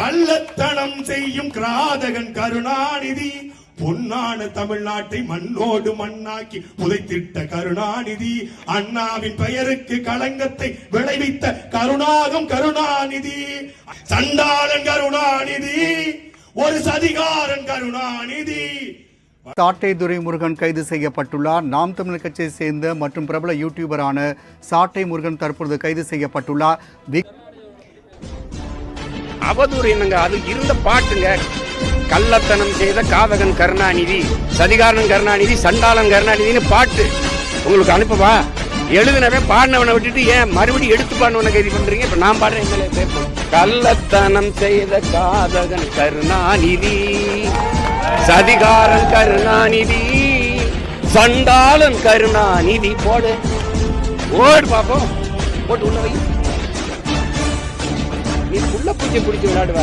கள்ளத்தனம் செய்யும் கிராதகன் கருணாநிதி, பொன்னான தமிழ்நாட்டை மண்ணோடு மண்ணாக்கி புதைத்திட்ட கருணாநிதி, அண்ணாவின் பெயருக்கு களங்கத்தை விளைவித்த கருணாகம் கருணாநிதி, சண்டாளன் கருணாநிதி, ஒரு சதிகாரன் கருணாநிதி. சாட்டை துரைமுருகன் கைது செய்யப்பட்டுள்ளார். நாம் தமிழர் கட்சியை சேர்ந்த மற்றும் பிரபல யூடியூபரான சாட்டை முருகன் தற்பொழுது கைது செய்யப்பட்டுள்ளார். அவதூறு என்னங்க, அது இருந்த பாட்டுங்க. கள்ளத்தனம் செய்த காதகன் கருணாநிதி, சதிகாரன் கருணாநிதி, சண்டாளன் கருணாநிதினு பாட்டு உங்களுக்கு அனுப்பவா? எழுதினவே பாடினவனை விட்டுட்டு ஏன் மறுபடியும் எடுத்து பாடினவனை கைது பண்றீங்க? இப்ப நான் பாடுறேன். கள்ளத்தனம் செய்த காதகன் கருணாநிதி, சதிகாரன் கருணாநிதி, சண்டாளன் கருணாநிதி. போடு ஓடு பாப்போம், போட்டு உள்ள வை. நீ புள்ள பூச்சி பிடிச்சி விளையாடுவார்.